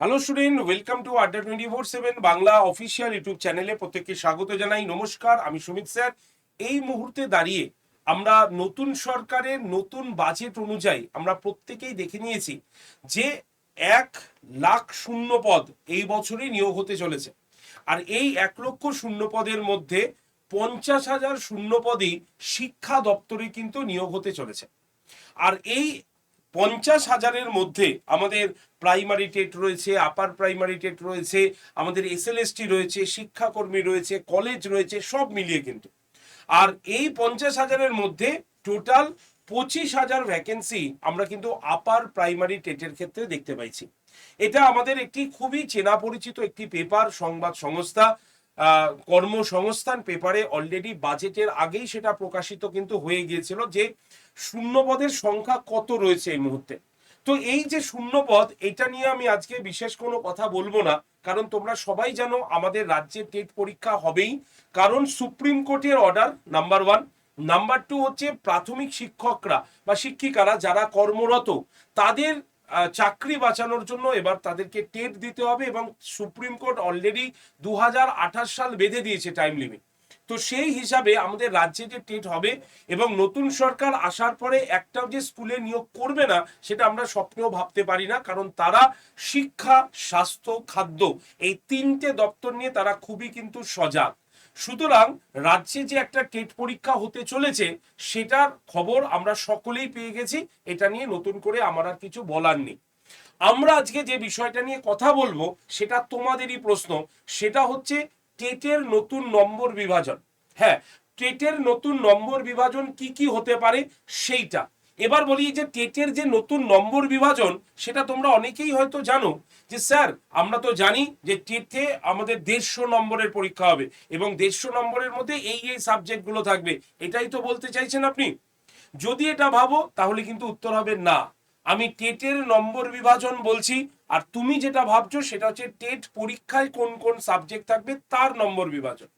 Hello student, welcome to আড্ডা 24/7 Bangla official YouTube চ্যানেলে প্রত্যেককে স্বাগত জানাই। নমস্কার, আমি সুমিত স্যার। এই মুহূর্তে দাঁড়িয়ে আমরা নতুন সরকারের নতুন বাজেট অনুযায়ী আমরা প্রত্যেকেই দেখে নিয়েছি যে 1,00,000 শূন্য পদ এই বছরই নিয়োগ হতে চলেছে। আর এই 1,00,000 শূন্য পদের মধ্যে 50,000 শূন্য পদই শিক্ষা দপ্তরে কিন্তু নিয়োগ হতে চলেছে। আর এই 50,000-এর মধ্যে আমাদের প্রাইমারি টেট রয়েছে, আপার প্রাইমারি টেট রয়েছে, আমাদের এসএলএসটি রয়েছে, শিক্ষাকর্মী রয়েছে, কলেজ রয়েছে, সব মিলিয়ে কিন্তু। আর এই 50,000-এর মধ্যে টোটাল 25,000 ভ্যাকেন্সি আমরা কিন্তু আপার প্রাইমারি টেটের ক্ষেত্রে দেখতে পাইছি। এটা আমাদের একটি খুবই চেনা পরিচিত একটি পেপার, সংবাদ সংস্থা কর্মসংস্থান পেপারে অলরেডি বাজেটের আগেই সেটা প্রকাশিত কিন্তু হয়ে গিয়েছিল যে শূন্যপদের সংখ্যা কত রয়েছে এই মুহূর্তে। তো এই যে শূন্যপদ, এটা নিয়ে আমি আজকে বিশেষ কোনো কথা বলবো না, কারণ তোমরা সবাই জানো আমাদের রাজ্যে টেট পরীক্ষা হবেই, কারণ সুপ্রিম কোর্টের অর্ডার, নাম্বার 1। নাম্বার 2 হচ্ছে প্রাথমিক শিক্ষকরা বা শিক্ষিকারা যারা কর্মরত, তাদের চাকরি বাঁচানোর জন্য এবার তাদেরকে টেট দিতে হবে, এবং সুপ্রিম কোর্ট অলরেডি 2028 সাল বেঁধে দিয়েছে টাইম লিমিট। তো সেই হিসাবে আমাদের রাজ্যে যে টেট হবে, এবং নতুন সরকার আসার পরে একটাও যে স্কুলে নিয়োগ করবে না সেটা আমরা স্বপ্নেও ভাবতে পারি না, কারণ তারা শিক্ষা, স্বাস্থ্য, খাদ্য এই 3টে দপ্তর নিয়ে তারা খুবই কিন্তু সজাগ। সুতরাং রাজ্যে যে একটা টেট পরীক্ষা হতে চলেছে সেটার খবর আমরা সকলেই পেয়ে গেছি, এটা নিয়ে নতুন করে আমার আর কিছু বলার নেই। আমরা আজকে যে বিষয়টা নিয়ে কথা বলবো সেটা তোমাদেরই প্রশ্ন, সেটা হচ্ছে টেটের নতুন নম্বর বিভাজন। হ্যাঁ, টেটের নতুন নম্বর বিভাজন কি কি হতে পারে সেইটা এবার বলি। যে টেটের যে নতুন নম্বর বিভাজন সেটা তোমরা অনেকেই হয়তো জানো যে স্যার আমরা তো জানি যে টেটে আমাদের 150 নম্বরের পরীক্ষা হবে, এবং 150 নম্বরের মধ্যে এই সাবজেক্টগুলো থাকবে, এটাই তো বলতে চাইছেন আপনি। যদি এটা ভাবো তাহলে কিন্তু উত্তর হবে না। আমি টেটের নম্বর বিভাজন বলছি, আর তুমি যেটা ভাবছো সেটা হচ্ছে টেট পরীক্ষায় কোন কোন সাবজেক্ট থাকবে তার নম্বর বিভাজন।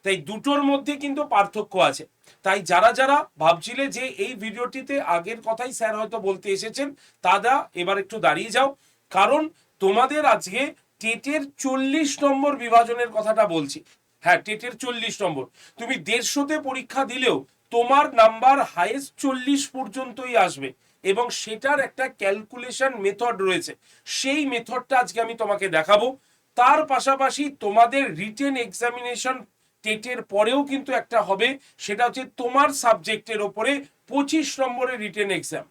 তাই দুটোর মধ্যে কিন্তু পার্থক্য আছে। তাই যারা যারা ভাবছিলে যে এই ভিডিওটিতে আগের কথাই স্যার হয়তো বলতে এসেছেন, তারা এবার একটু দাঁড়িয়ে যাও, কারণ তোমাদের আজকে টেটের 40 নম্বর বিভাজনের কথাটা বলছি। হ্যাঁ, টেটের 40 নম্বর। তুমি 150-তে পরীক্ষা দিলেও তোমার নাম্বার হাইয়েস্ট 40 পর্যন্তই আসবে, এবং সেটার একটা ক্যালকুলেশন মেথড রয়েছে। সেই মেথডটা আজকে আমি তোমাকে দেখাবো। তার পাশাপাশি তোমাদের রিটেন এক্সামিনেশন টেটের পরেও কিন্তু একটা হবে, সেটা হচ্ছে তোমার সাবজেক্টের ওপরে 25 নম্বরের রিটেন এক্সাম।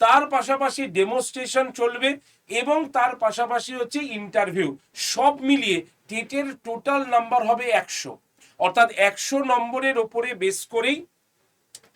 তার পাশাপাশি ডেমোস্ট্রেশন চলবে, এবং তার পাশাপাশি হচ্ছে ইন্টারভিউ। সব মিলিয়ে টেটের টোটাল নাম্বার হবে 100। অর্থাৎ 100 নম্বরের ওপরে বেস করেই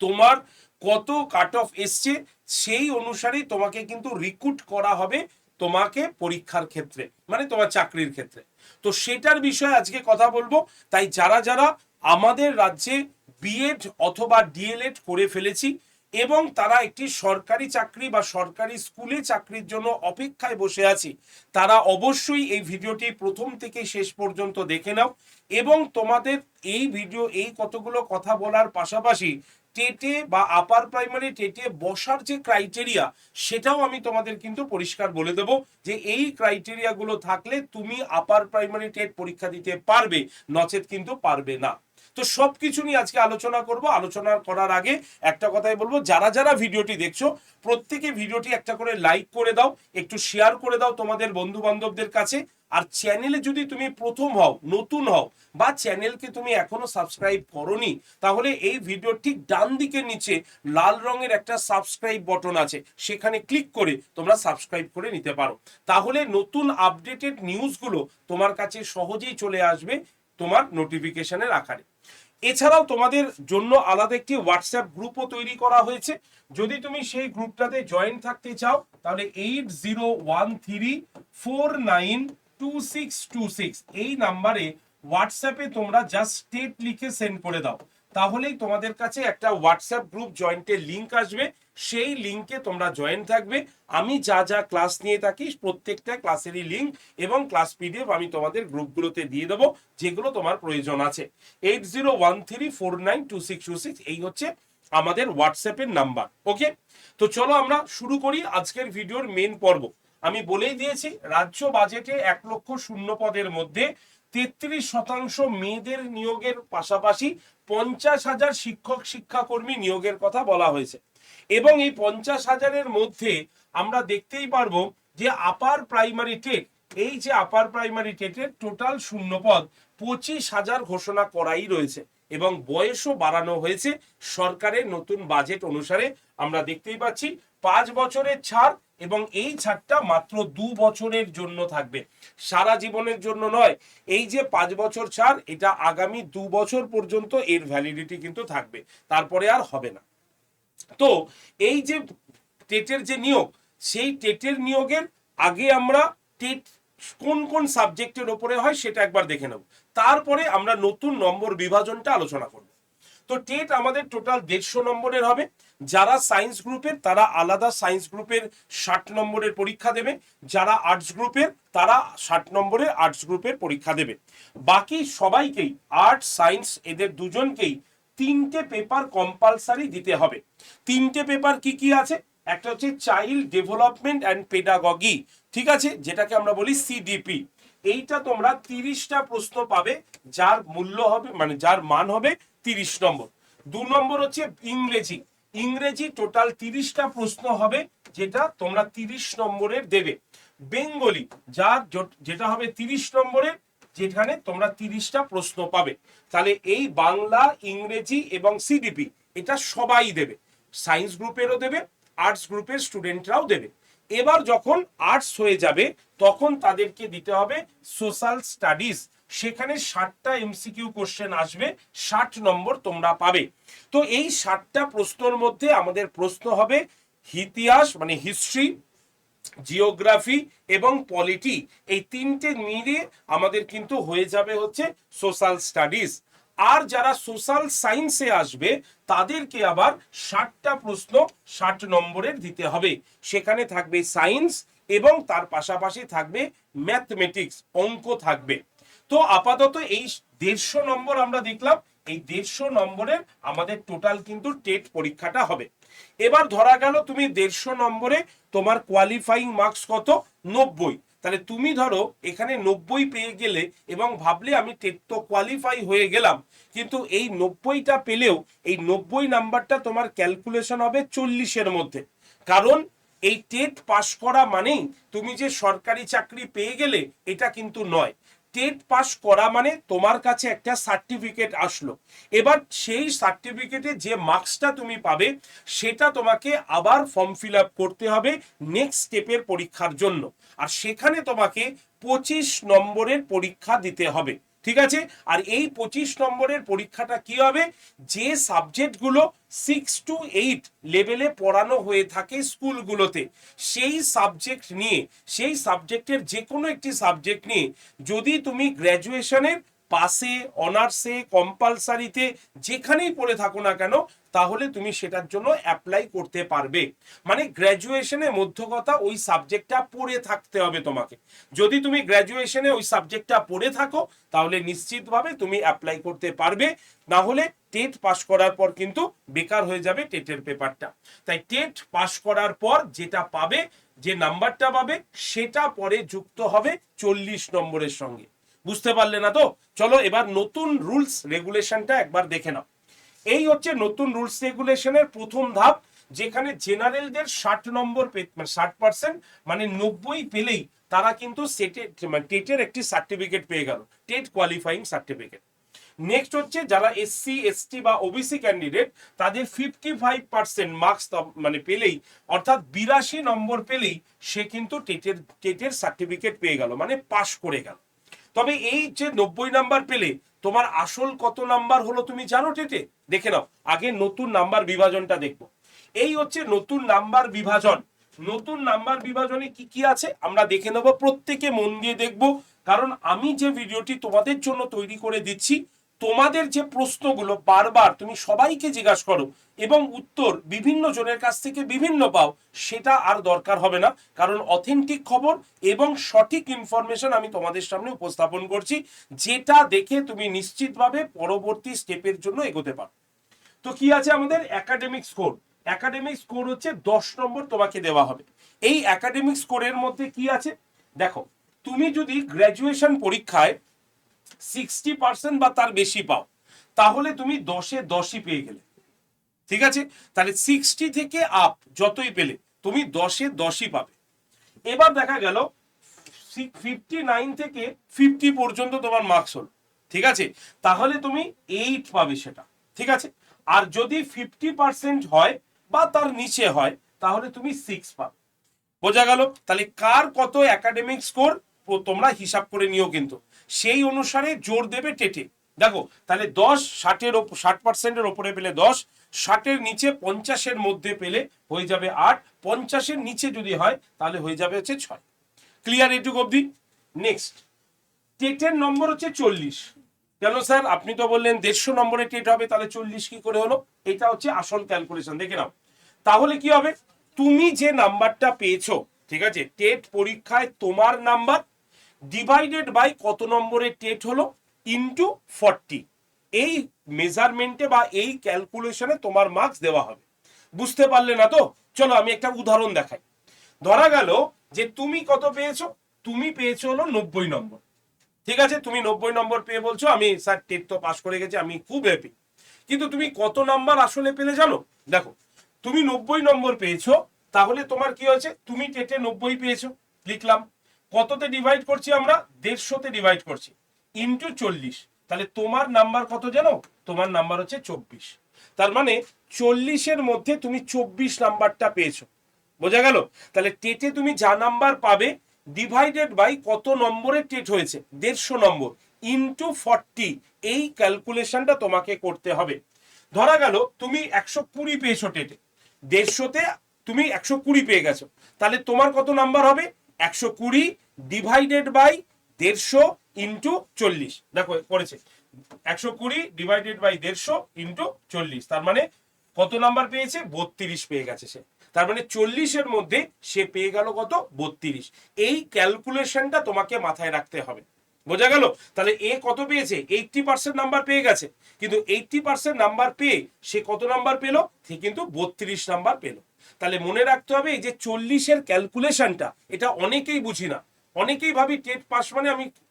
তোমার কত কাট অফ এসছে সেই অনুসারেই তোমাকে কিন্তু রিক্রুট করা হবে তোমাকে পরীক্ষার ক্ষেত্রে, মানে তোমার চাকরির ক্ষেত্রে। তো সেটার বিষয়ে আজকে কথা বলবো। তাই যারা যারা আমাদের রাজ্যে বিএড অথবা ডিএলএড করে ফেলেছি, এবং তারা একটি সরকারি চাকরি বা সরকারি স্কুলে চাকরির জন্য অপেক্ষায় বসে আছি, তারা অবশ্যই এই ভিডিওটি প্রথম থেকে শেষ পর্যন্ত দেখে নাও। এবং তোমাদের এই ভিডিও, এই কতগুলো কথা বলার পাশাপাশি টেটে বা আপার প্রাইমারি টেটে বসার যে ক্রাইটেরিয়া, সেটাও আমি তোমাদের কিন্তু পরিষ্কার বলে দেবো যে এই ক্রাইটেরিয়াগুলো থাকলে তুমি আপার প্রাইমারি টেট পরীক্ষা দিতে পারবে, নচেত কিন্তু পারবে না। তো সবকিছু নিয়ে আজকে আলোচনা করব। আলোচনা করার আগে একটা কথাই বলবো, যারা যারা ভিডিওটি দেখছো প্রত্যেকে ভিডিওটি একটা করে লাইক করে দাও, একটু শেয়ার করে দাও তোমাদের বন্ধু বান্ধবদের কাছে। আর চ্যানেলে যদি তুমি প্রথম হও, নতুন হও, বা চ্যানেলকে তুমি এখনো সাবস্ক্রাইব করোনি, তাহলে এই ভিডিওর ঠিক ডান দিকের নিচে লাল রঙের একটা সাবস্ক্রাইব বটন আছে, সেখানে ক্লিক করে তোমরা সাবস্ক্রাইব করে নিতে পারো। তাহলে নতুন আপডেটেড নিউজগুলো তোমার কাছে সহজেই চলে আসবে তোমার নোটিফিকেশনের আকারে। এছাড়াও তোমাদের জন্য আলাদা একটি হোয়াটসঅ্যাপ গ্রুপও তৈরি করা হয়েছে। যদি তুমি সেই গ্রুপটাতে জয়েন থাকতে চাও তাহলে 8013492626 এই নাম্বারে হোয়াটসঅ্যাপে তোমরা জাস্ট স্টেট লিখে সেন্ড করে দাও, তাহলেই তোমাদের কাছে একটা হোয়াটসঅ্যাপ গ্রুপ জয়েন্টের লিঙ্ক আসবে। সেই লিঙ্কে তোমরা জয়েন থাকবে। আমি যা যা ক্লাস নিয়ে থাকি প্রত্যেকটা ক্লাসেরই লিঙ্ক এবং ক্লাস পিডিএফ আমি তোমাদের গ্রুপগুলোতে দিয়ে দেবো, যেগুলো তোমার প্রয়োজন আছে। 8013492626 এই হচ্ছে আমাদের হোয়াটসঅ্যাপের নাম্বার। ওকে, তো চলো আমরা শুরু করি আজকের ভিডিওর মেন পর্ব। আমি বলেই দিয়েছি রাজ্য বাজেটে 1,00,000 শূন্য পদের মধ্যে 33% মেয়েদের নিয়োগের পাশাপাশি 50,000 শিক্ষক শিক্ষাকর্মী নিয়োগের কথা বলা হয়েছে। এবং এই 50,000-এর মধ্যে আমরা দেখতেই পারবো যে আপার প্রাইমারি টেট, এই যে আপার প্রাইমারি টেটের টোটাল শূন্য পদ 25,000 ঘোষণা করাই রয়েছে এবং বয়সও বাড়ানো হয়েছে সরকারের নতুন বাজেট অনুসারে। আমরা দেখতেই পাচ্ছি 5 বছরের ছাড় এবং এই ছাড়টা মাত্র 2 বছরের জন্য থাকবে, সারা জীবনের জন্য নয়। এই যে 5 বছর ছাড়, এটা আগামী 2 বছর পর্যন্ত এর ভ্যালিডিটি কিন্তু থাকবে, তারপরে আর হবে না। তো এই যে টেটের যে নিয়োগ, সেই টেটের নিয়োগের আগে আমরা টেট কোন কোন সাবজেক্টের ওপরে হয় সেটা একবার দেখে নেব, তারপরে আমরা নতুন নম্বর বিভাজনটা আলোচনা করব। তো টেট আমাদের টোটাল 150 নম্বরের হবে। যারা সায়েন্স গ্রুপের তারা আলাদা সায়েন্স গ্রুপের 60 নম্বরের পরীক্ষা দেবে, যারা আর্টস গ্রুপের তারা 60 নম্বরের আর্টস গ্রুপের পরীক্ষা দেবে। বাকি সবাইকেই, আর্টস সায়েন্স এদের দুজনকেই 3টে পেপার কম্পালসারি দিতে হবে। 3টে পেপার কি কি আছে? একটা হচ্ছে চাইল্ড ডেভেলপমেন্ট অ্যান্ড পেডাগগি, ঠিক আছে, যেটাকে আমরা বলি সিডিপি। এইটা তোমরা 30টা প্রশ্ন পাবে, যার মূল্য হবে মানে যার মান হবে 30 নম্বর। 2 নম্বর হচ্ছে ইংরেজি। ইংরেজি টোটাল 30টা প্রশ্ন হবে, যেটা তোমরা 30 নম্বরের দেবে। বেঙ্গলি যেটা হবে 30 নম্বরের, যেখানে তোমরা 30টা প্রশ্ন পাবে। তাহলে এই বাংলা, ইংরেজি এবং সিডিপি এটা সবাই দেবে, সায়েন্স গ্রুপেরও দেবে, আর্টস গ্রুপের স্টুডেন্টরাও দেবে। এবার যখন আর্টস হয়ে যাবে তখন তাদেরকে দিতে হবে সোশ্যাল স্টাডিজ, সেখানে 60টা এমসিকিউ কোশ্চেন আসবে, 60 নম্বর তোমরা পাবে। তো এই 60টা প্রশ্নের মধ্যে আমাদের প্রশ্ন হবে ইতিহাস মানে হিস্ট্রি, জিওগ্রাফি এবং পলিটি, এই 3টে মিলিয়ে আমাদের কিন্তু হয়ে যাবে হচ্ছে সোশ্যাল স্টাডিজ। আর যারা সোশ্যাল সায়েন্সে আসবে তাদেরকে আবার 60টা প্রশ্ন 60 নম্বরের দিতে হবে, সেখানে থাকবে সায়েন্স এবং তার পাশাপাশি থাকবে ম্যাথমেটিক্স, অঙ্ক থাকবে। তো আপাতত এই 150 নম্বর আমরা দেখলাম, এই 150 নম্বরের আমাদের টোটাল কিন্তু টেট পরীক্ষাটা হবে। এবার ধরা গেল তুমি 150 নম্বরে তোমার কোয়ালিফাইং মার্কস কত? 90। তাহলে তুমি ধরো এখানে 90 পেয়ে গেলে এবং ভাবলে আমি টেট তো কোয়ালিফাই হয়ে গেলাম, কিন্তু এই 90টা পেলেও এই 90 নাম্বারটা তোমার ক্যালকুলেশন হবে 40-এর মধ্যে। কারণ এই টেট পাশ করা মানেই তুমি যে সরকারি চাকরি পেয়ে গেলে, এটা কিন্তু নয়। টেট পাস করা মানে তোমার কাছে একটা সার্টিফিকেট আসলো, এবার সেই সার্টিফিকেটে যে মার্কসটা তুমি পাবে সেটা তোমাকে আবার ফর্ম ফিল আপ করতে হবে নেক্সট স্টেপের পরীক্ষার জন্য, আর সেখানে তোমাকে 25 নম্বরের পরীক্ষা দিতে হবে, ঠিক আছে। আর এই 25 নম্বরের পরীক্ষাটা কি হবে? যে সাবজেক্টগুলো 6 to 8 লেভেলে পড়ানো হয়ে থাকে স্কুলগুলোতে, সেই সাবজেক্ট নিয়ে, সেই সাবজেক্টের যে কোনো একটি সাবজেক্ট নিয়ে যদি তুমি গ্র্যাজুয়েশনের পাশে, অনার্সে, কম্পালসারিতে যেখানেই পড়ে থাকো না কেন, তাহলে তুমি সেটার জন্য অ্যাপ্লাই করতে পারবে। মানে গ্র্যাজুয়েশনে মধ্য কথা ওই সাবজেক্টটা পড়ে থাকতে হবে তোমাকে। যদি তুমি গ্র্যাজুয়েশনে ওই সাবজেক্টটা পড়ে থাকো তাহলে নিশ্চিতভাবে তুমি অ্যাপ্লাই করতে পারবে, না হলে টেট পাস করার পর কিন্তু বেকার হয়ে যাবে টেটের পেপারটা। তাই টেট পাস করার পর যেটা পাবে, যে নাম্বারটা পাবে, সেটা পরে যুক্ত হবে 40 নম্বরের সঙ্গে। বুঝতে পারলে না তো? চলো এবার নতুন রুলস রেগুলেশনটা একবার দেখে নাও। এই হচ্ছে নতুন রুলস রেগুলেশনের প্রথম ধাপ, যেখানে জেনারেলদের 60 নম্বর 60% মানে 90 পেলেই তারা কিন্তু টেটের একটি সার্টিফিকেট পেয়ে গেল, টেট কোয়ালিফাইং সার্টিফিকেট। নেক্সট হচ্ছে যারা এসসি এসটি বা ওবিসি ক্যান্ডিডেট, তাদের 55% মার্কস মানে পেলেই, অর্থাৎ 82 নম্বর পেলেই সে কিন্তু টেটের সার্টিফিকেট পেয়ে গেল, মানে পাশ করে গেল। তবে এই যে 90 নাম্বার পেলে তোমার আসল কত নাম্বার হলো তুমি জানো টেটে? দেখে নাও, আগে নতুন নাম্বার বিভাজনটা দেখবো। এই হচ্ছে নতুন নাম্বার বিভাজন। নতুন নাম্বার বিভাজনে কি কি আছে আমরা দেখে নেব, প্রত্যেকে মন দিয়ে দেখবো, কারণ আমি যে ভিডিওটি তোমাদের জন্য তৈরি করে দিচ্ছি, তোমাদের যে প্রশ্নগুলো বারবার তুমি সবাইকে জিজ্ঞাসা করো এবং উত্তর বিভিন্ন জনের কাছ থেকে বিভিন্ন পাও, সেটা আর দরকার হবে না, কারণ অথেন্টিক খবর এবং সঠিক ইনফরমেশন আমি তোমাদের সামনে উপস্থাপন করছি, যেটা দেখে তুমি নিশ্চিতভাবে পরবর্তী স্টেপের জন্য এগোতে পারো। তো কি আছে আমাদের একাডেমিক স্কোর? একাডেমিক স্কোর হচ্ছে 10 নম্বর তোমাকে দেওয়া হবে। এই একাডেমিক স্কোরের মধ্যে কি আছে দেখো, তুমি যদি গ্র্যাজুয়েশন পরীক্ষায় 60% বা তার বেশি পাও তাহলে তুমি 10-এ 10ই পেয়ে গেলে, ঠিক আছে? তাহলে 60 থেকে আপ যতই পেলে তুমি 10-এ 10ই পাবে। এবার দেখা গেল 59 থেকে 50 পর্যন্ত তোমার মার্কস হলো, ঠিক আছে? তাহলে তুমি 8 পাবে সেটা, ঠিক আছে? আর যদি 50% হয় বা তার নিচে হয় তাহলে তুমি 6 পাবে। বোঝা গেল? তাহলে কার কত একাডেমিক স্কোর তোমরা হিসাব করে নিও, কিন্তু সেই অনুসারে জোর দেবে টেটে। দেখো তাহলে 60% ওপরে পেলে 10, 60-এর নিচে 50-এর মধ্যে পেলে হয়ে যাবে 8, 50-এর নিচে যদি হয় তাহলে হয়ে যাবে হচ্ছে 6। ক্লিয়ার এটুকু অবধি? নেক্সট, টেটের নম্বর হচ্ছে 40। কেন স্যার? আপনি তো বললেন 150 নম্বরে টেট হবে, তাহলে 40 কি করে হলো? এটা হচ্ছে আসল ক্যালকুলেশন, দেখে নাও। তাহলে কি হবে, তুমি যে নাম্বারটা পেয়েছো, ঠিক আছে, টেট পরীক্ষায় তোমার নাম্বার ডিভাইডেড বাই কত নম্বরের টেট হলো ইনটু 40, এই মেজারমেন্টে বা এই ক্যালকুলেশনে তোমার মার্কস দেওয়া হবে। বুঝতে পারলে না তো? চলো আমি একটা উদাহরণ দেখাই। ধরা গেল যে তুমি কত পেয়েছো, তুমি পেয়েছো হলো 90 নম্বর, ঠিক আছে? তুমি 90 নম্বর পেয়ে বলছো আমি স্যার টেট তো পাস করে গেছি, আমি খুব হ্যাপি। কিন্তু তুমি কত নাম্বার আসলে পেলে জানো? দেখো তুমি 90 নম্বর পেয়েছো, তাহলে তোমার কি হয়েছে, তুমি টেটে 90 পেয়েছো, লিখলাম। কততে ডিভাইড করছি আমরা? 150-তে ডিভাইড করছি, ইন্টু 40। তাহলে তোমার নাম্বার কত জানো? তোমার নাম্বার হচ্ছে 24। তার মানে 40-এর মধ্যে তুমি 24 নাম্বারটা পেয়েছো। বোঝা গেল? তাহলে টেটে তুমি যা নাম্বার পাবে ডিভাইডেড বাই কত নম্বরে টেট হয়েছে, 150 নম্বর, ইন্টু 40, এই ক্যালকুলেশনটা তোমাকে করতে হবে। ধরা গেল তুমি 120 পেয়েছো টেটে, 150-তে তুমি 120 পেয়ে গেছো, তাহলে তোমার কত নাম্বার হবে? 120 ডিভাইডেড বাই 150 ইন্টু 40। দেখো করেছে, 120 ডিভাইডেড বাই 150 ইন্টু 40, তার মানে কত নাম্বার পেয়েছে? 32 পেয়ে গেছে সে। তার মানে 40-এর মধ্যে সে পেয়ে গেল কত? 32। এই ক্যালকুলেশনটা তোমাকে মাথায় রাখতে হবে। বোঝা গেল? তাহলে এ কত পেয়েছে? 80% নাম্বার পেয়ে গেছে, কিন্তু 80% নাম্বার পেয়ে সে কত নাম্বার পেলো? সে কিন্তু 32 নাম্বার পেলো। তাহলে মনে রাখতে হবে এই যে 40-এর ক্যালকুলেশনটা, এটা অনেকেই বুঝি না। অনেকেই ভাবি টেট পাস মানে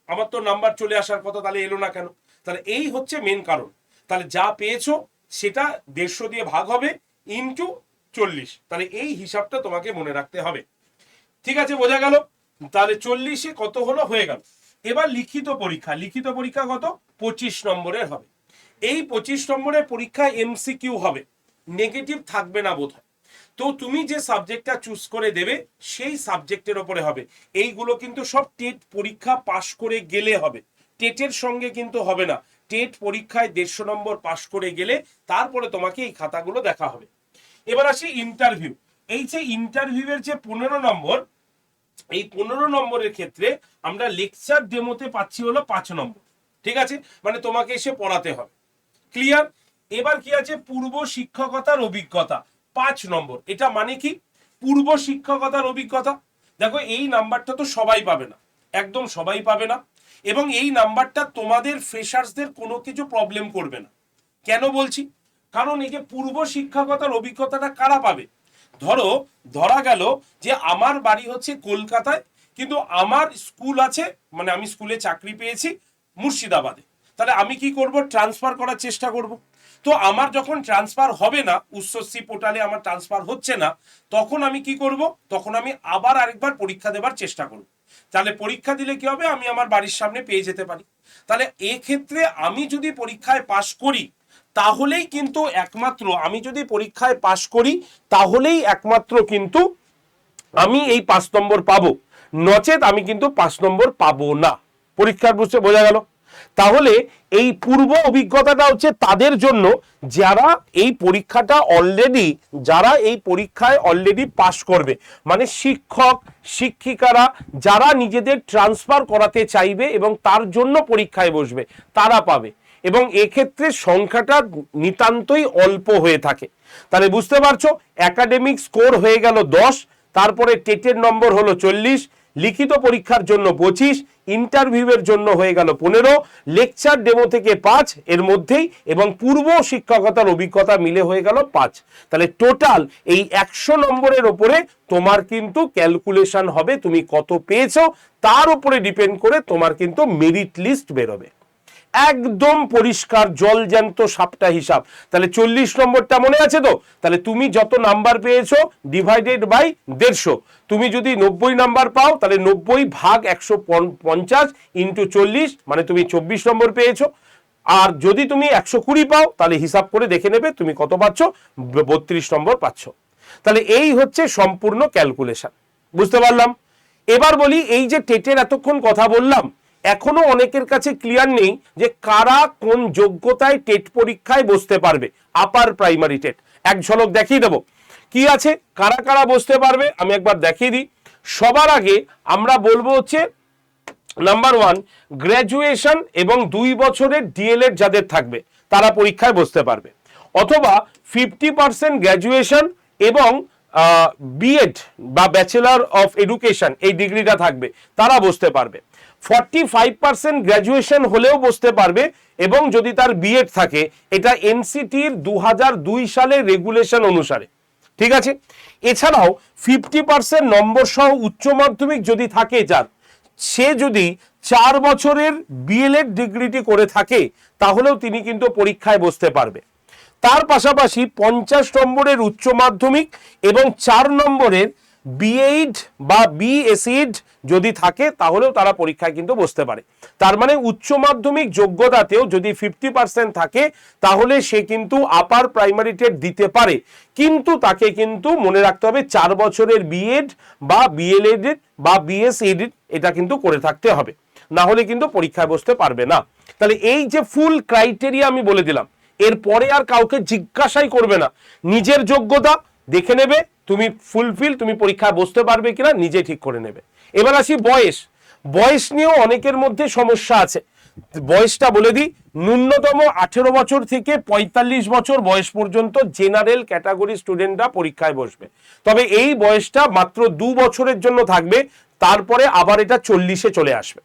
আমার তো নাম্বার চলে আসার কথা, তাহলে এলো না কেন? তাহলে এই হচ্ছে মেন কারণ। তাহলে যা পেয়েছো সেটা 150 দিয়ে ভাগ হবে ইনটু 40, তাহলে এই হিসাবটা তোমাকে মনে রাখতে হবে। ঠিক আছে, বোঝা গেল? তাহলে 40-এ কত হলো? হয়ে গেল। এবার লিখিত পরীক্ষা, লিখিত পরীক্ষা কত? 25 নম্বরের হবে। এই 25 নম্বরের পরীক্ষা এমসিকিউ হবে, নেগেটিভ থাকবে না বোধহয়। তো তুমি যে সাবজেক্টটা চুজ করে দেবে সেই সাবজেক্টের ওপরে হবে। এইগুলো কিন্তু সব টেট পরীক্ষা পাশ করে গেলে হবে, টেটের সঙ্গে কিন্তু হবে না। টেট পরীক্ষায় 150 নম্বর পাশ করে গেলে তারপরে তোমাকে এই খাতাগুলো দেখা হবে। এবার আসি ইন্টারভিউ। এই যে ইন্টারভিউয়ের যে 15 নম্বর, এই 15 নম্বরের ক্ষেত্রে আমরা লেকচার ডেমোতে পাচ্ছি হলো 5 নম্বর, ঠিক আছে? মানে তোমাকে এসে পড়াতে হবে। ক্লিয়ার? এবার কি আছে? পূর্ব শিক্ষকতার অভিজ্ঞতা 5 নম্বর। এটা মানে কি? পূর্ব শিক্ষকতার অভিজ্ঞতা। দেখো এই নাম্বারটা তো সবাই পাবে না, একদম সবাই পাবে না, এবং এই নাম্বারটা তোমাদের ফ্রেশার্সদের কোনো কিছু প্রবলেম করবে না। কেন বলছি? কারণ এই যে পূর্ব শিক্ষকতার অভিজ্ঞতাটা কারা পাবে? ধরা গেল যে আমার বাড়ি হচ্ছে কলকাতায়, কিন্তু আমার স্কুল আছে, মানে আমি স্কুলে চাকরি পেয়েছি মুর্শিদাবাদে। তাহলে আমি কি করব? ট্রান্সফার করার চেষ্টা করব। তো আমার যখন ট্রান্সফার হবে না, উচ্চশিক্ষা পোর্টালে আমার ট্রান্সফার হচ্ছে না, তখন আমি কি করব? তখন আমি আবার আরেকবার পরীক্ষা দেবার চেষ্টা করব। তাহলে পরীক্ষা দিলে কি হবে? আমি আমার বাড়ির সামনে পেয়ে যেতে পারি। তাহলে এক্ষেত্রে আমি যদি পরীক্ষায় পাশ করি তাহলেই কিন্তু একমাত্র, আমি যদি পরীক্ষায় পাশ করি তাহলেই একমাত্র কিন্তু আমি এই 5 নম্বর পাবো, নচেত আমি কিন্তু 5 নম্বর পাবো না। পরীক্ষার বুঝতে বোঝা গেল? তাহলে এই পূর্ব অভিজ্ঞতাটা হচ্ছে তাদের জন্য যারা এই পরীক্ষাটা অলরেডি, যারা এই পরীক্ষায় অলরেডি পাশ করবে, মানে শিক্ষক শিক্ষিকারা যারা নিজেদের ট্রান্সফার করাতে চাইবে এবং তার জন্য পরীক্ষায় বসবে, তারা পাবে। এবং এক্ষেত্রে সংখ্যাটা নিতান্তই অল্প হয়ে থাকে। তাহলে বুঝতে পারছো, একাডেমিক স্কোর হয়ে গেল 10, তারপরে টেটের নম্বর হলো 40, লিখিত পরীক্ষার জন্য 25, ইন্টারভিউয়ের জন্য হয়ে গেল 15, লেকচার ডেমো থেকে 5 এর মধ্যেই, এবং পূর্ব শিক্ষকতার অভিজ্ঞতা মিলে হয়ে গেল 5। তাহলে টোটাল এই 100 নম্বরের ওপরে তোমার কিন্তু ক্যালকুলেশন হবে, তুমি কত পেয়েছো তার উপরে ডিপেন্ড করে তোমার কিন্তু মেরিট লিস্ট বেরোবে। একদম পরিষ্কার জল জ্যান্ত সাপটা হিসাব। তাহলে 40 নম্বরটা মনে আছে তো? তাহলে তুমি যত নাম্বার পেয়েছো ডিভাইডেড বাই 150। তুমি যদি 90 নাম্বার পাও তাহলে 90 ভাগ 150 ইন্টু 40, মানে তুমি 24 নম্বর পেয়েছো। আর যদি তুমি 120 পাও তাহলে হিসাব করে দেখে নেবে তুমি কত পাচ্ছ, 32 নম্বর পাচ্ছ। তাহলে এই হচ্ছে সম্পূর্ণ ক্যালকুলেশন, বুঝতে পারলাম। এবার বলি, এই যে টেটের এতক্ষণ কথা বললাম, এখনো অনেকের কাছে ক্লিয়ার নেই যে কারা কোন যোগ্যতায় টেট পরীক্ষায় বসতে পারবে। আপার প্রাইমারি টেট এক ঝলক দেখিয়ে দেবো কি আছে, কারা কারা বসতে পারবে আমি একবার দেখিয়ে দিই। সবার আগে আমরা বলবো হচ্ছে নাম্বার 1, গ্র্যাজুয়েশন এবং 2 বছরের ডিএলএড যাদের থাকবে তারা পরীক্ষায় বসতে পারবে, অথবা 50% গ্র্যাজুয়েশন এবং বিএড বা ব্যাচেলর অফ এডুকেশন এই ডিগ্রিটা থাকবে তারা বসতে পারবে। 45% গ্র্যাজুয়েশন হলেও বসতে পারবে, এবং যদি তার বিএড থাকে, এটা এনসিটির 2002 সালের রেগুলেশন অনুসারে, ঠিক আছে। এছাড়াও 50% নম্বর সহ উচ্চ মাধ্যমিক যদি থাকে যার, সে যদি 4 বছরের বিএলএড ডিগ্রিটি করে থাকে তাহলেও তিনি কিন্তু পরীক্ষায় বসতে পারবে। তার পাশাপাশি 50 নম্বরের উচ্চ মাধ্যমিক এবং 4 নম্বরের বিএড বা বিএসএড যদি থাকে তাহলেও তারা পরীক্ষায় কিন্তু বসতে পারে। তার মানে উচ্চ মাধ্যমিক যোগ্যতাতেও যদি 50% থাকে তাহলে সে কিন্তু আপার প্রাইমারি টেট দিতে পারে, কিন্তু তাকে কিন্তু মনে রাখতে হবে 4 বছরের বিএড বা বিএলএড বা বিএসএড এটা কিন্তু করে থাকতে হবে, না হলে কিন্তু পরীক্ষায় বসতে পারবে না। তাহলে এই যে ফুল ক্রাইটেরিয়া আমি বলে দিলাম, এরপরে আর কাউকে জিজ্ঞাসাই করবে না, নিজের যোগ্যতা দেখে নেবে তুমি ফুলফিল, তুমি পরীক্ষায় বসতে পারবে কিনা নিজে ঠিক করে নেবে। এবার আসি বয়স। বয়স নিয়েও অনেকের মধ্যে সমস্যা আছে, বয়সটা বলে দিই। ন্যূনতম 18 বছর থেকে 45 বছর বয়স পর্যন্ত জেনারেল ক্যাটাগরি স্টুডেন্টরা পরীক্ষায় বসবে, তবে এই বয়সটা মাত্র 2 বছরের জন্য থাকবে, তারপরে আবার এটা 40-এ চলে আসবে,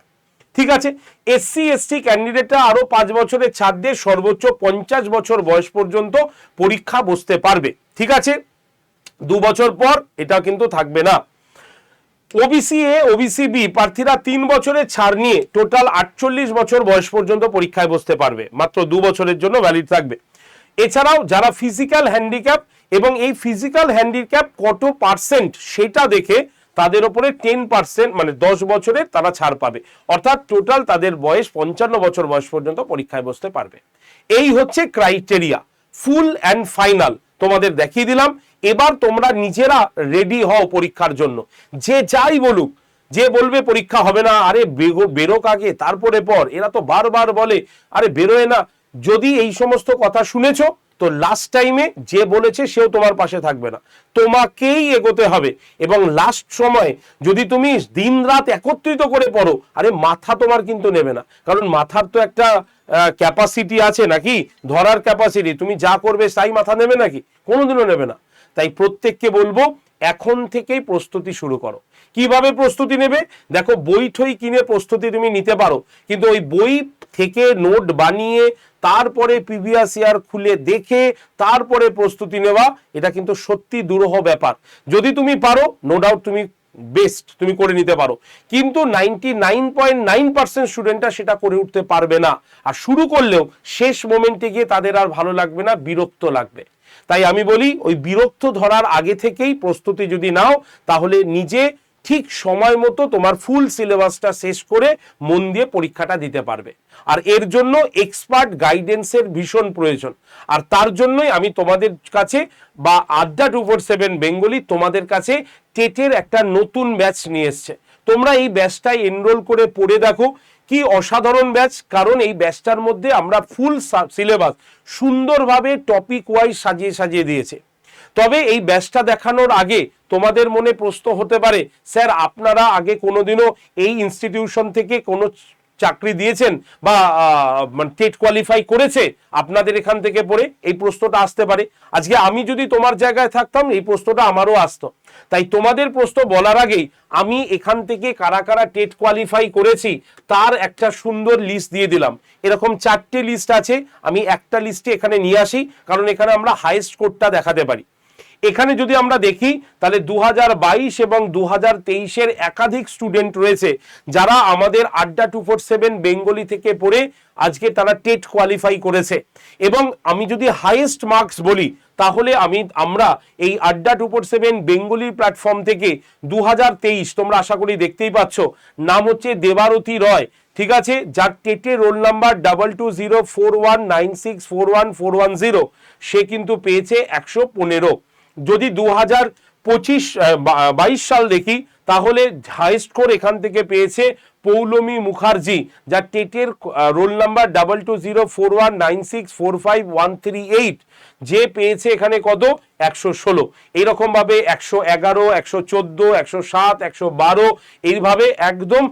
ঠিক আছে। এসসি এসটি ক্যান্ডিডেটরা আরো 5 বছরের ছাড় দিয়ে সর্বোচ্চ 50 বছর বয়স পর্যন্ত পরীক্ষা বসতে পারবে, ঠিক আছে। 2 বছর পর এটা কিন্তু থাকবে না। ওবিসি এ ওবিসি বি প্রার্থীরা 3 বছরের ছাড় নিয়ে টোটাল 48 বছর বয়স পর্যন্ত পরীক্ষায় বসতে পারবে, মাত্র 2 বছরের জন্য ভ্যালিড থাকবে। এছাড়াও যারা ফিজিক্যাল হ্যান্ডিক্যাপ, এবং এই ফিজিক্যাল হ্যান্ডিক্যাপ কত পার্সেন্ট সেটা দেখে তাদের উপরে 10% মানে 10 বছরের তারা ছাড় পাবে, অর্থাৎ টোটাল তাদের বয়স 55 বছর বয়স পর্যন্ত পরীক্ষায় বসতে পারবে। এই হচ্ছে ক্রাইটেরিয়া, ফুল অ্যান্ড ফাইনাল তোমাদের দেখিয়ে দিলাম। এবার তোমরা নিজেরা রেডি হও পরীক্ষার জন্য। যে যাই বলুক, যে বলবে পরীক্ষা হবে না, আরে বেরোক আগে তারপরে পর, এরা তো বারবার বলে আরে বেরোয় না, যদি এই সমস্ত কথা শুনেছো তো লাস্ট টাইমে যে বলেছে সেও তোমার পাশে থাকবে না, তোমাকেই এগোতে হবে। এবং লাস্ট সময় যদি তুমি দিন রাত একত্রিত করে পড়ো, আরে মাথা তোমার কিন্তু নেবে না, কারণ মাথার তো একটা ক্যাপাসিটি আছে নাকি, ধরার ক্যাপাসিটি, তুমি যা করবে তাই মাথা নেবে নাকি, কোনোদিনও নেবে না। তাই প্রত্যেককে বলবো এখন থেকেই প্রস্তুতি শুরু করো। কিভাবে প্রস্তুতি নেবে দেখো, বই ঠই কিনে প্রস্তুতি তুমি নিতে পারো, কিন্তু ওই বই থেকে নোট বানিয়ে তারপরে প্রিভিয়াস ইয়ার খুলে দেখে তারপরে প্রস্তুতি নেওয়া, এটা কিন্তু সত্যি দুরূহ ব্যাপার। যদি তুমি পারো নো ডাউট তুমি বেস্ট, তুমি করে নিতে পারো, কিন্তু 99.9% স্টুডেন্টরা সেটা করে উঠতে পারবে না, আর শুরু করলেও শেষ মোমেন্টে গিয়ে তাদের আর ভালো লাগবে না, বিরক্ত লাগবে। তাই আমি বলি ওই বিরক্ত ধরার আগে থেকেই প্রস্তুতি যদি নাও তাহলে নিজে ঠিক সময় মতো তোমার ফুল সিলেবাসটা শেষ করে মন দিয়ে পরীক্ষাটা দিতে পারবে। আর এর জন্য এক্সপার্ট গাইডেন্সের ভীষণ প্রয়োজন, আর তার জন্যই আমি তোমাদের কাছে বা আড্ডা 247 বেঙ্গলি তোমাদের কাছে টেটের একটা নতুন ব্যাচ নিয়ে এসছে। তোমরা এই ব্যাচটায় এনরোল করে পড়ে দেখো, কি অসাধারণ ব্যাচ, কারণ এই ব্যাচটার মধ্যে আমরা ফুল সিলেবাস সুন্দরভাবে টপিক ওয়াইজ সাজিয়ে সাজিয়ে দিয়েছে। তবে এই ব্যাচটা দেখানোর আগে তোমাদের মনে প্রশ্ন হতে পারে, স্যার আপনারা আগে কোনোদিনও এই ইনস্টিটিউশন থেকে কোনো চাকরি দিয়েছেন বা মানে টেট কোয়ালিফাই করেছে আপনাদের এখান থেকে পড়ে? এই প্রশ্নটা আসতে পারে। আজকে আমি যদি তোমার জায়গায় থাকতাম এই প্রশ্নটা আমারও আসতো। তাই তোমাদের প্রশ্ন বলার আগেই আমি এখান থেকে কারা কারা টেট কোয়ালিফাই করেছি তার একটা সুন্দর লিস্ট দিয়ে দিলাম। এরকম 4টে লিস্ট আছে, আমি একটা লিস্টে এখানে নিয়ে আসি কারণ এখানে আমরা হাইয়েস্ট স্কোরটা দেখাতে পারি। এখানে যদি আমরা দেখি তাহলে 2022 এবং 2023-এর একাধিক স্টুডেন্ট রয়েছে যারা আমাদের আড্ডা 247 বেঙ্গলি থেকে পড়ে আজকে তারা টেট কোয়ালিফাই করেছে। এবং আমি যদি হাইয়েস্ট মার্কস বলি তাহলে আমরা এই আড্ডা 247 বেঙ্গলি প্ল্যাটফর্ম থেকে 2023, তোমরা আশা করি দেখতেই পাচ্ছ, নাম হচ্ছে দেবারতী রয়, ঠিক আছে, যার টেটে রোল নাম্বার 220419641410, সে কিন্তু পেয়েছে 115। যদি 2022 সাল দেখি তাহলে হাইয়েস্ট স্কোর এখান থেকে পেয়েছে পৌলমী মুখার্জি, যার টেটের রোল নাম্বার 220419645138, যে পেয়েছে এখানে কত 116। এইরকম ভাবে 111, 114, 107, 112 এইভাবে একদম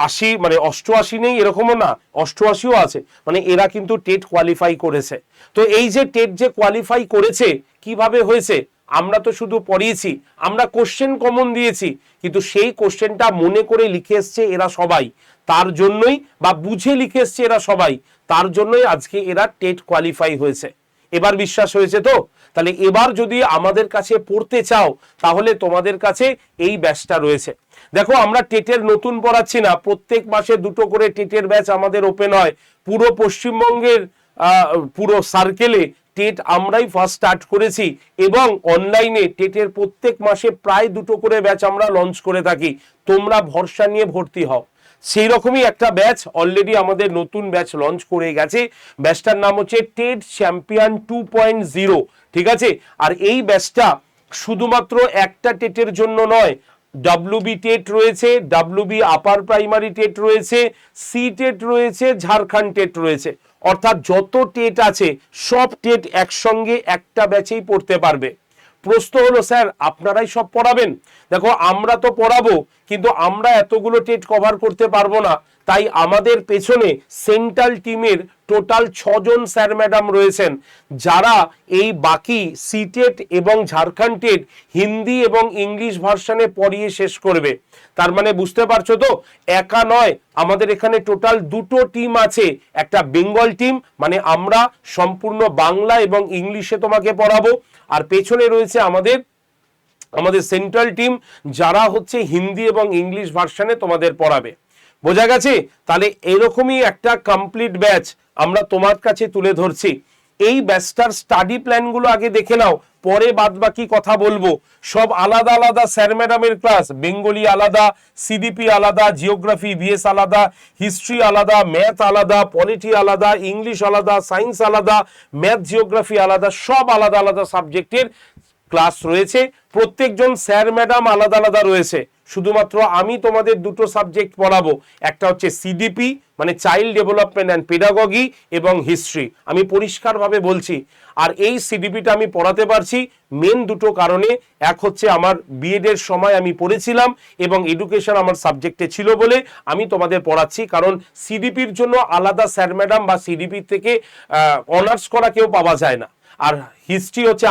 80, মানে 88 নেই এরকমও না, 88ও আছে, মানে এরা কিন্তু টেট কোয়ালিফাই করেছে। তো এই যে টেট যে কোয়ালিফাই করেছে কিভাবে হয়েছে? আমরা তো শুধু পড়িয়েছি, আমরা কোশ্চেন কমন দিয়েছি, কিন্তু সেই কোশ্চেনটা মনে করে লিখে এসছে এরা সবাই, তার জন্যই, বা বুঝে লিখে এসছে এরা সবাই, তার জন্যই আজকে এরা টেট কোয়ালিফাই হয়েছে। এবার বিশ্বাস হয়েছে তো? তাহলে এবার যদি আমাদের কাছে পড়তে চাও তাহলে তোমাদের কাছে এই ব্যাচটা রয়েছে। দেখো আমরা টেটের নতুন পড়াচ্ছি না, প্রত্যেক মাসে 2টো করে টেটের ব্যাচ আমাদের ওপেন হয়। পুরো পশ্চিমবঙ্গের পুরো সার্কেলে টেট আমরাই ফার্স্ট স্টার্ট করেছি এবং অনলাইনে টেটের প্রত্যেক মাসে প্রায় 2টো করে ব্যাচ আমরা লঞ্চ করে থাকি। তোমরা ভরসা নিয়ে ভর্তি হও। সেই রকমই একটা ব্যাচ অলরেডি আমাদের নতুন ব্যাচ লঞ্চ করে গেছে। ব্যাচটার নাম হচ্ছে টেট চ্যাম্পিয়ন 2.0, ঠিক আছে। আর এই ব্যাচটা শুধুমাত্র একটা টেটের জন্য নয়, WB টেট রয়েছে, WB আপার প্রাইমারি টেট রয়েছে, সি টেট রয়েছে, ঝাড়খণ্ড টেট রয়েছে, অর্থাৎ যত টেট আছে সব টেট একসঙ্গে একটা ব্যাচেই পড়তে পারবে। প্রশ্ন হলো স্যার আপনারাই সব পড়াবেন? দেখো আমরা তো পড়াবো, কিন্তু আমরা এতগুলো টেট কভার করতে পারবো না। তাই আমাদের পেছনে সেন্ট্রাল টিমের টোটাল 6 জন স্যার ম্যাডাম রয়েছেন যারা এই বাকি সি টেট এবং ঝাড়খণ্ড টেট হিন্দি এবং ইংলিশ ভার্সনে পড়িয়ে শেষ করবে। তার মানে বুঝতে পারছো তো, একা নয়, আমাদের এখানে টোটাল 2টো টিম আছে। একটা বেঙ্গল টিম, মানে আমরা সম্পূর্ণ বাংলা এবং ইংলিশে তোমাকে পড়াবো, আর পেছনে রয়েছে আমাদের সেন্ট্রাল টিম যারা হচ্ছে হিন্দি এবং ইংলিশ ভার্সনে তোমাদের পড়াবে। বোঝা গেছে? তাহলে এরকমই একটা কমপ্লিট ব্যাচ আমরা তোমার কাছে তুলে ধরছি। এই ব্যাচটার স্টাডি প্ল্যানগুলো আগে দেখে নাও, পরে বাদ বাকি কথা বলবো। সব আলাদা আলাদা স্যার ম্যাডামের ক্লাস, বেঙ্গলি আলাদা, সিডিপি আলাদা, জিওগ্রাফি ভিএস আলাদা, হিস্ট্রি আলাদা, ম্যাথ আলাদা, পলিটি আলাদা, ইংলিশ আলাদা, সায়েন্স আলাদা, ম্যাথ জিওগ্রাফি আলাদা, সব আলাদা আলাদা সাবজেক্টের ক্লাস রয়েছে। প্রত্যেকজন স্যার ম্যাডাম আলাদা আলাদা রয়েছে। শুধুমাত্র আমি তোমাদের 2টো সাবজেক্ট পড়াবো, একটা হচ্ছে সিডিপি মানে চাইল্ড ডেভেলপমেন্ট অ্যান্ড পেডাগজি এবং হিস্ট্রি। আমি পরিষ্কারভাবে বলছি, আর এই সিডিপিটা আমি পড়াতে পারছি মেন 2টো কারণে। এক হচ্ছে আমার বিএড এর সময় আমি পড়েছিলাম এবং এডুকেশন আমার সাবজেক্টে ছিল বলে আমি তোমাদের পড়াচ্ছি, কারণ সিডিপির জন্য আলাদা স্যার ম্যাডাম বা সিডিপি থেকে অনার্স করা কেউ পাওয়া যায় না। আর হিস্ট্রি হচ্ছে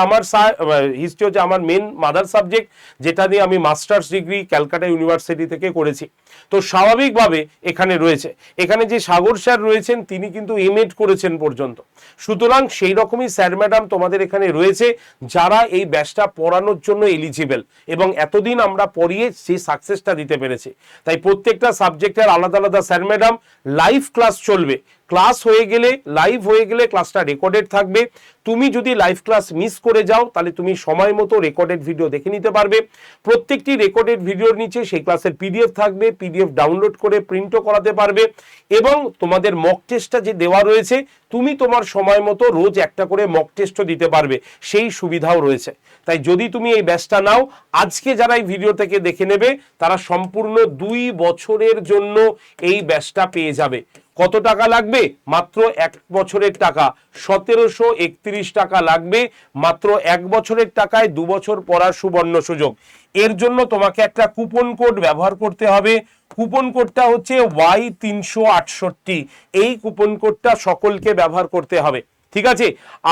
আমার মেন মাদার সাবজেক্ট, যেটা দিয়ে আমি মাস্টার্স ডিগ্রি ক্যালকাটা ইউনিভার্সিটি থেকে করেছি। তো স্বাভাবিকভাবে এখানে রয়েছে, এখানে যে সাগর স্যার রয়েছেন তিনি কিন্তু এমএড করেছেন পর্যন্ত। সুতরাং সেই রকমই স্যার ম্যাডাম তোমাদের এখানে রয়েছে যারা এই ব্যাচটা পড়ানোর জন্য এলিজিবল, এবং এতদিন আমরা পড়িয়ে সেই সাকসেসটা দিতে পেরেছি। তাই প্রত্যেকটা সাবজেক্টের আলাদা আলাদা স্যার ম্যাডাম, লাইভ ক্লাস চলবে। ক্লাস হয়ে গেলে, লাইভ হয়ে গেলে ক্লাসটা রেকর্ডেড থাকবে। তুমি যদি লাইভ ক্লাস মিস করে যাও তাহলে তুমি সময় মতো রেকর্ডেড ভিডিও দেখে নিতে পারবে। প্রত্যেকটি রেকর্ডেড ভিডিওর নিচে সেই ক্লাসের পিডিএফ থাকবে, পিডিএফ ডাউনলোড করে প্রিন্টও করাতে পারবে। এবং তোমাদের মক টেস্টটা যে দেওয়া রয়েছে, তুমি তোমার সময় মতো রোজ একটা করে মক টেস্টও দিতে পারবে, সেই সুবিধাও রয়েছে। তাই যদি তুমি এই ব্যাচটা নাও, আজকে যারা এই ভিডিও থেকে দেখে নেবে তারা সম্পূর্ণ 2 বছরের জন্য এই ব্যাচটা পেয়ে যাবে। কত টাকা লাগবে? মাত্র 1 বছরের টাকা 1731 টাকা লাগবে। মাত্র 1 বছরের টাকায় 2 বছর পড়ার সুবর্ণ সুযোগ। এর জন্য তোমাকে একটা কুপন কোড ব্যবহার করতে হবে। কুপন কোডটা হচ্ছে Y368। এই কুপন কোডটা সকলকে ব্যবহার করতে হবে, ঠিক আছে?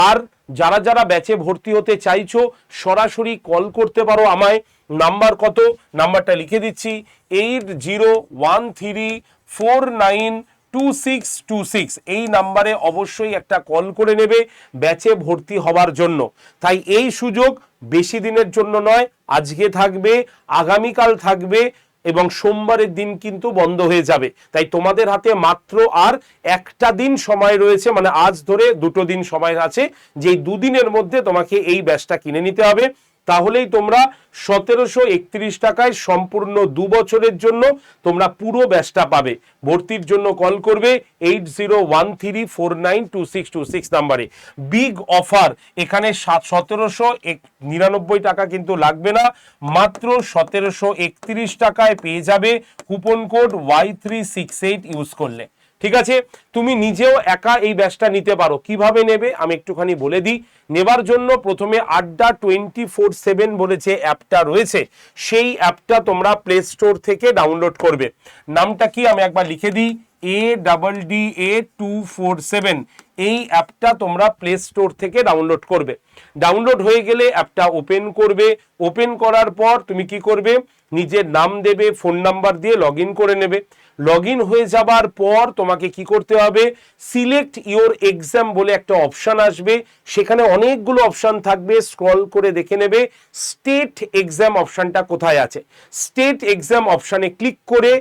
আর যারা যারা ব্যাচে ভর্তি হতে চাইছো সরাসরি কল করতে পারো আমায়। নাম্বার কত? নাম্বারটা লিখে দিচ্ছি, 8013492626। এই নাম্বারে অবশ্যই একটা কল করে নেবে ব্যাচে ভর্তি হওয়ার জন্য। তাই এই সুযোগ বেশি দিনের জন্য নয়, আজকে থাকবে, আগামীকাল থাকবে এবং সোমবারের দিন কিন্তু বন্ধ হয়ে যাবে। তাই তোমাদের হাতে মাত্র আর একটা দিন সময় রয়েছে, মানে আজ ধরে 2 দিন সময় আছে, যে 2 দিনের মধ্যে তোমাকে এই ব্যাচটা কিনে নিতে হবে। তাহলেই তোমরা 1731 টাকায় সম্পূর্ণ 2 বছরের জন্য তোমরা পুরো ব্যাচটা পাবে। ভর্তির জন্য কল করবে 8013492626 নাম্বারে। বিগ অফার, এখানে 1799 টাকা কিন্তু লাগবে না, মাত্র 1731 টাকায় পেয়ে যাবে কুপন কোড Y368 ইউজ করলে, ঠিক আছে? তুমি নিজেও একা এই ব্যাচটা নিতে পারো। কিভাবে নেবে আমি একটুখানি বলে দিই। নেবার জন্য প্রথমে আড্ডা 24/7 বলে যে অ্যাপটা রয়েছে, সেই অ্যাপটা তোমরা প্লে স্টোর থেকে ডাউনলোড করবে। নামটা কি আমি একবার লিখে দিই, ADDA247। এই অ্যাপটা তোমরা প্লে স্টোর থেকে ডাউনলোড করবে। ডাউনলোড হয়ে গেলে অ্যাপটা ওপেন করবে। ওপেন করার পর তুমি কি করবে, নিজের নাম দেবে, ফোন নাম্বার দিয়ে লগ ইন করে নেবে। লগ ইন হয়ে যাবার পর তোমাকে কি করতে হবে, সিলেক্ট ইওর এক্সাম বলে একটা অপশন আসবে, সেখানে অনেকগুলো অপশন থাকবে, স্ক্রল করে দেখে নেবে স্টেট এক্সাম অপশনটা কোথায় আছে। স্টেট এক্সাম অপশনে ক্লিক করে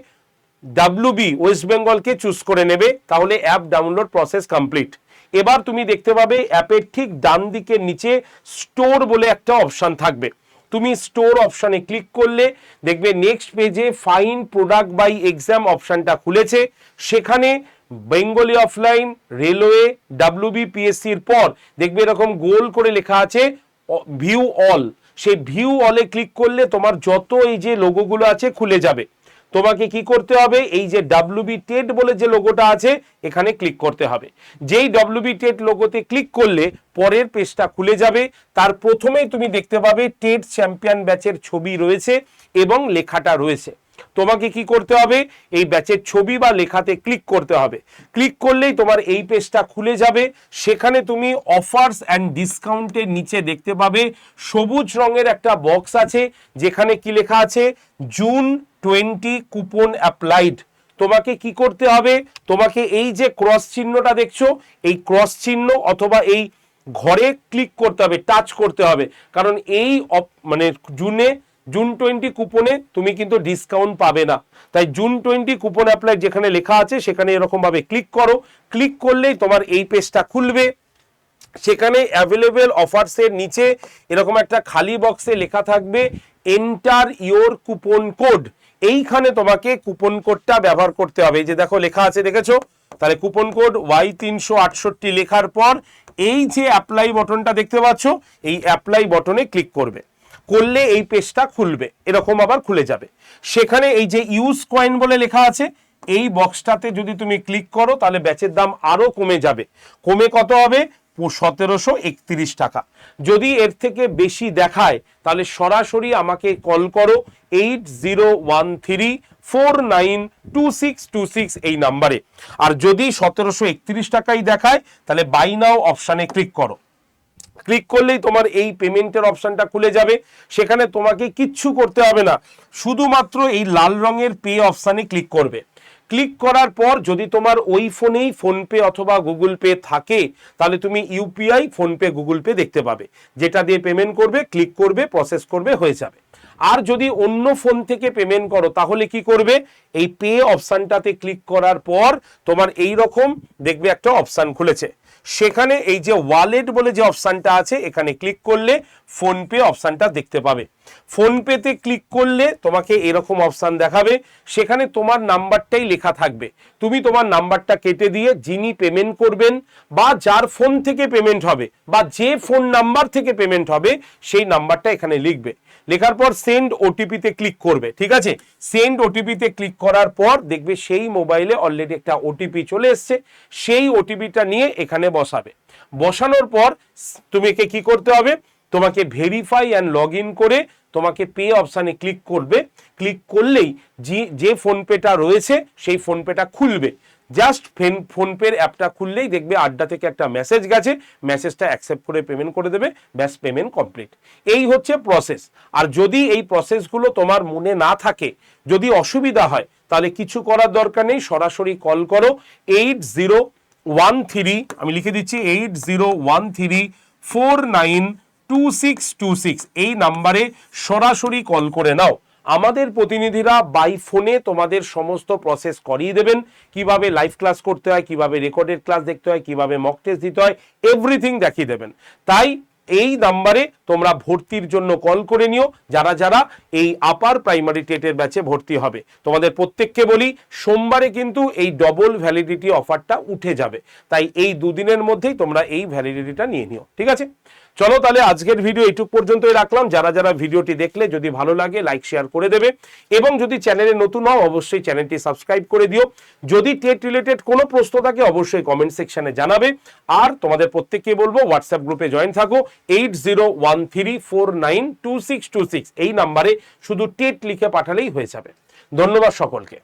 WB ওয়েস্ট বেঙ্গলকে চুজ করে নেবে, তাহলে অ্যাপ ডাউনলোড প্রসেস কমপ্লিট। এবার তুমি দেখতে পাবে অ্যাপের ঠিক ডান দিকের নিচে স্টোর বলে একটা অপশন থাকবে। তুমি স্টোর অপশনে ক্লিক করলে দেখবে নেক্সট পেজে ফাইন্ড প্রোডাক্ট বাই এক্সাম অপশনটা খুলেছে। সেখানে বেঙ্গলি অফলাইন, রেলওয়ে, WBPSC এর পর দেখবে এরকম গোল করে লেখা আছে ভিউ অল। সেই ভিউ অলে ক্লিক করলে তোমার যত এই যে লোগোগুলো আছে খুলে যাবে। তোমাকে কি করতে হবে, এই যে WB টেট বলে যে লোগোটা আছে এখানে ক্লিক করতে হবে। যেই WB টেট লোগোতে ক্লিক করলে পরের পেজটা খুলে যাবে। তার প্রথমেই তুমি দেখতে পাবে টেট চ্যাম্পিয়ন ব্যাচের ছবি রয়েছে এবং লেখাটা রয়েছে। তোমাকে কি করতে হবে, এই ব্যাচের ছবি বা লেখাতে ক্লিক করতে হবে। ক্লিক করলেই তোমার এই পেজটা খুলে যাবে। সেখানে তুমি অফার্স অ্যান্ড ডিসকাউন্টের নিচে দেখতে পাবে সবুজ রঙের একটা বক্স আছে, যেখানে কি লেখা আছে জুন 20 কুপন অ্যাপ্লাইড। তোমাকে কি করতে হবে, তোমাকে এই যে ক্রস চিহ্নটা দেখছো, এই ক্রস চিহ্ন অথবা এই ঘরে ক্লিক করতে হবে, টাচ করতে হবে, কারণ এই মানে জুন 20 কুপনে তুমি কিন্তু ডিসকাউন্ট পাবে না। তাই জুন 20 কুপন অ্যাপ্লাই যেখানে লেখা আছে সেখানে এরকম ভাবে ক্লিক করো। ক্লিক করলেই তোমার এই পেজটা খুলবে। সেখানে অ্যাভেলেবেল অফার্সের নিচে এরকম একটা খালি বক্সে লেখা থাকবে এন্টার ইওর কুপন কোড। এইখানে তোমাকে কুপন কোডটা ব্যবহার করতে হবে। এই যে দেখো লেখা আছে, দেখেছো? তাহলে কুপন কোড Y368 লেখার পর এই যে অ্যাপ্লাই বটনটা দেখতে পাচ্ছ, এই অ্যাপ্লাই বটনে ক্লিক করবে। করলে এই পেজটা খুলবে, এরকম আবার খুলে যাবে। সেখানে এই যে ইউজ কয়েন বলে লেখা আছে, এই বক্সটাতে যদি তুমি ক্লিক করো তাহলে ব্যাচের দাম আরো কমে যাবে। কমে কত হবে, 1731 টাকা। যদি এর থেকে বেশি দেখায় তাহলে সরাসরি আমাকে কল করো 8013492626 এই নাম্বারে। আর যদি 1731 টাকাই দেখায় তাহলে বাই নাও অপশানে ক্লিক করো। ক্লিক করলেই তোমার এই পেমেন্টের অপশনটা খুলে যাবে। সেখানে তোমাকে কিচ্ছু করতে হবে না, শুধুমাত্র এই লাল রঙের পে অপশানে ক্লিক করবে। ক্লিক করার পর যদি তোমার ওই ফোনেই ফোনপে অথবা গুগল পে থাকে তাহলে তুমি ইউপিআই, ফোনপে, গুগল পে দেখতে পাবে, যেটা দিয়ে পেমেন্ট করবে, ক্লিক করবে, প্রসেস করবে, হয়ে যাবে। আর যদি অন্য ফোন থেকে পেমেন্ট করো তাহলে কি করবে, এই পে অপশানটাতে ক্লিক করার পর তোমার এই রকম দেখবে একটা অপশান খুলেছে। সেখানে এই যে ওয়ালেট বলে যে অপশানটা আছে এখানে ক্লিক করলে ফোনপে অপশানটা দেখতে পাবে। ফোনপেতে ক্লিক করলে তোমাকে এরকম অপশান দেখাবে, সেখানে তোমার নাম্বারটাই লেখা থাকবে। তুমি তোমার নাম্বারটা কেটে দিয়ে যিনি পেমেন্ট করবেন বা যার ফোন থেকে পেমেন্ট হবে বা যে ফোন নাম্বার থেকে পেমেন্ট হবে সেই নাম্বারটা এখানে লিখবে। লেখার পর সেন্ড ওটিপিতে ক্লিক করবে, ঠিক আছে। সেন্ড ওটিপিতে ক্লিক করার পর দেখবে সেই মোবাইলে অলরেডি একটা ওটিপি চলে এসছে, সেই ওটিপিটা নিয়ে এখানে বসাবে। বসানোর পর তুমি কি করতে হবে, তোমাকে ভেরিফাই অ্যান্ড লগ ইন করে তোমাকে পে অপশানে ক্লিক করবে। ক্লিক করলেই যে ফোনপেটা রয়েছে সেই ফোনপেটা খুলবে। জাস্ট ফোনপের অ্যাপটা খুললেই দেখবে আড্ডা থেকে একটা মেসেজ গেছে, মেসেজটা অ্যাকসেপ্ট করে পেমেন্ট করে দেবে, ব্যাস পেমেন্ট কমপ্লিট। এই হচ্ছে প্রসেস। আর যদি এই প্রসেসগুলো তোমার মনে না থাকে, যদি অসুবিধা হয়, তাহলে কিছু করার দরকার নেই, সরাসরি কল করো 8013, আমি লিখে দিচ্ছি 8013492626, এই নাম্বারে সরাসরি কল করে নাও। আমাদের প্রতিনিধিরা বাই ফোনে তোমাদের সমস্ত প্রসেস করিয়ে দেবেন, কিভাবে লাইভ ক্লাস করতে হয়, কিভাবে রেকর্ডেড ক্লাস দেখতে হয়, কিভাবে মক টেস্ট দিতে হয়, এভরিথিং দেখিয়ে দেবেন। তাই এই নাম্বারে তোমরা ভর্তির জন্য কল করে নিও। যারা যারা এই আপার প্রাইমারি টেটের ব্যাচে ভর্তি হবে, তোমাদের প্রত্যেককে বলি সোমবারে কিন্তু এই ডবল ভ্যালিডিটি অফারটা উঠে যাবে, তাই এই দুদিনের মধ্যেই তোমরা এই ভ্যালিডিটিটা নিয়ে নিও, ঠিক আছে। চলো তাহলে আজকের ভিডিও এইটুক পর্যন্তই রাখলাম। যারা যারা ভিডিওটি দেখলে যদি ভালো লাগে লাইক শেয়ার করে দেবে, এবং যদি চ্যানেলে নতুন হও অবশ্যই চ্যানেলটি সাবস্ক্রাইব করে দিও। যদি টেট রিলেটেড কোনো প্রশ্ন থাকে অবশ্যই কমেন্ট সেকশনে জানাবে। আর তোমাদের প্রত্যেককে বলবো হোয়াটসঅ্যাপ গ্রুপে জয়েন থাকো 8013492626, এই নাম্বারে শুধু টেট লিখে পাঠালেই হয়ে যাবে। ধন্যবাদ সকলকে।